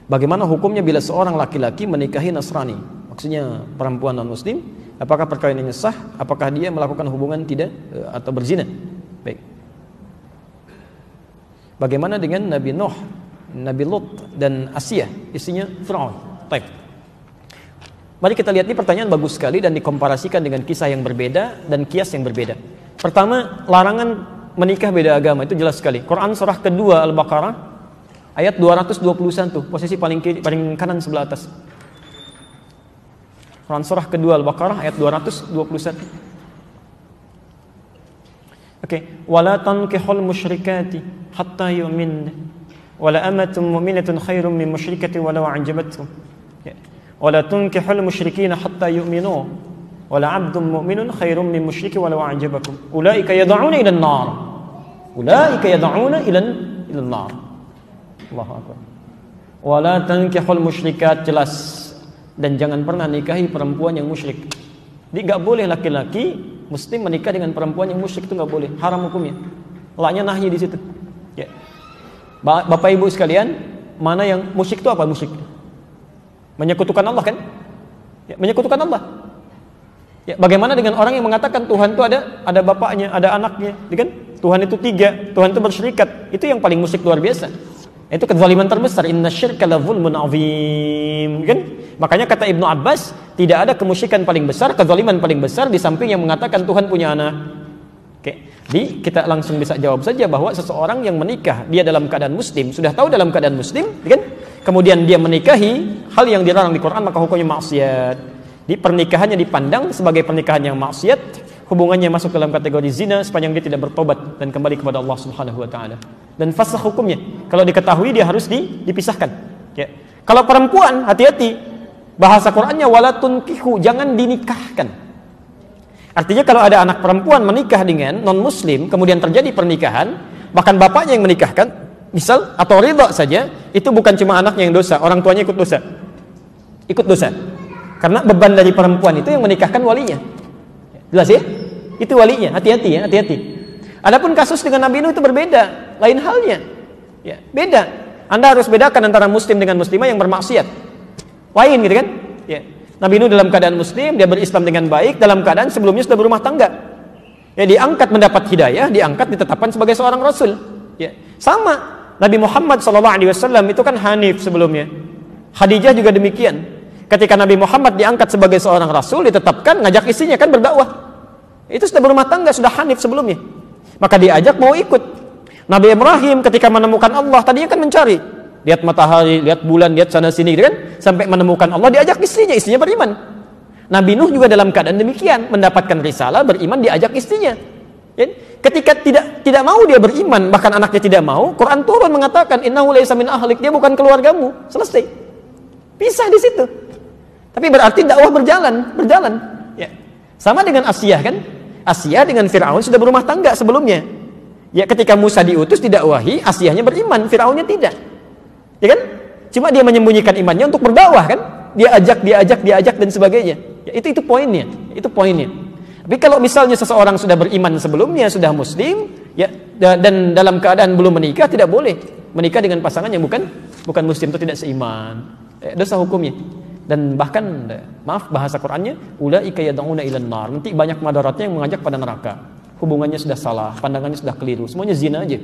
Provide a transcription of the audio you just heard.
Bagaimana hukumnya bila seorang laki-laki menikahi Nasrani? Maksudnya perempuan non-muslim, apakah perkawinannya sah? Apakah dia melakukan hubungan tidak atau berzina? Baik. Bagaimana dengan Nabi Nuh, Nabi Lut dan Asiyah, istrinya Fir'aun? Baik. Mari kita lihat, ini pertanyaan bagus sekali dan dikomparasikan dengan kisah yang berbeda dan kias yang berbeda. Pertama, larangan menikah beda agama itu jelas sekali. Quran surah kedua Al-Baqarah ayat 221, posisi paling kanan sebelah atas. Quran surah kedua Al-Baqarah ayat 221. Oke, wala tankihul musyrikati hatta yu'min wala amatun mu'minatun khairum min musyrikati walau a'jabatkum. Wala tunkihul musyrikina hatta yu'minu wala 'abdun mu'minun khairum min musyriki walau a'jabakum. Ulaika yad'una ila an-nar. Ulaika yad'una ila an-nar. Allahu akbar. Wala tankihul musyrikat, jelas, dan jangan pernah nikahi perempuan yang musyrik. Jadi enggak boleh laki-laki muslim menikah dengan perempuan yang musyrik, itu enggak boleh, haram hukumnya. Laknya nahyi di situ. Ya. Bapak Ibu sekalian, mana yang musyrik itu apa musyrik? Menyekutukan Allah kan? Ya, menyekutukan Allah. Ya, bagaimana dengan orang yang mengatakan Tuhan itu ada bapaknya, ada anaknya, kan? Tuhan itu 3, Tuhan itu bersyirikat. Itu yang paling musyrik luar biasa. Itu kezaliman terbesar. Innasyirka ladzulmun adzim, kan? Makanya kata Ibnu Abbas, tidak ada kemusyrikan paling besar, kezaliman paling besar di samping yang mengatakan Tuhan punya anak. Oke. Jadi kita langsung bisa jawab saja bahwa seseorang yang menikah dia dalam keadaan muslim, sudah tahu dalam keadaan muslim, kan? Kemudian dia menikahi hal yang dilarang di Quran, maka hukumnya maksiat. Di pernikahannya dipandang sebagai pernikahan yang maksiat, hubungannya masuk dalam kategori zina sepanjang dia tidak bertobat dan kembali kepada Allah Subhanahu wa taala. Dan fasakh hukumnya. Kalau diketahui dia harus dipisahkan. Ya. Kalau perempuan, hati-hati. Bahasa Qur'annya wala tunkihu, jangan dinikahkan. Artinya kalau ada anak perempuan menikah dengan non muslim, kemudian terjadi pernikahan, bahkan bapaknya yang menikahkan, misal atau ridha saja, itu bukan cuma anaknya yang dosa, orang tuanya ikut dosa. Ikut dosa. Karena beban dari perempuan itu yang menikahkan walinya. Jelas ya? Itu walinya, hati-hati ya, hati-hati. Adapun kasus dengan Nabi Nuh itu berbeda, lain halnya. Ya, beda. Anda harus bedakan antara muslim dengan muslimah yang bermaksiat. Lain gitu kan? Ya. Nabi Nuh dalam keadaan muslim, dia berislam dengan baik, dalam keadaan sebelumnya sudah berumah tangga. Ya, diangkat mendapat hidayah, diangkat ditetapkan sebagai seorang rasul. Ya. Sama, Nabi Muhammad SAW itu kan hanif sebelumnya. Khadijah juga demikian. Ketika Nabi Muhammad diangkat sebagai seorang rasul, ditetapkan, ngajak istrinya kan berdakwah. Itu sudah berumah tangga, sudah hanif sebelumnya. Maka diajak mau ikut. Nabi Ibrahim ketika menemukan Allah, tadinya kan mencari. Lihat matahari, lihat bulan, lihat sana sini kan, sampai menemukan Allah, diajak istrinya beriman. Nabi Nuh juga dalam keadaan demikian, mendapatkan risalah, beriman, diajak istrinya. Ya? Ketika tidak mau dia beriman, bahkan anaknya tidak mau, Quran turun mengatakan innahu laysa min ahlik, dia bukan keluargamu. Selesai. Pisah di situ. Tapi berarti dakwah berjalan. Ya. Sama dengan Asiyah kan? Asiyah dengan Fir'aun sudah berumah tangga sebelumnya. Ya, ketika Musa diutus didakwahi, Asiyahnya beriman, Fir'aunnya tidak. Ya kan? Cuma dia menyembunyikan imannya untuk berdakwah kan? Dia ajak dan sebagainya. Ya, itu poinnya. Itu poinnya. Tapi kalau misalnya seseorang sudah beriman sebelumnya, sudah muslim, ya, dan dalam keadaan belum menikah, tidak boleh menikah dengan pasangan yang bukan muslim, itu tidak seiman. Dosa hukumnya. Dan bahkan, maaf bahasa Qur'annya, ulaika yad'una ilan nar. Nanti banyak madaratnya yang mengajak pada neraka. Hubungannya sudah salah, pandangannya sudah keliru, semuanya zina aja.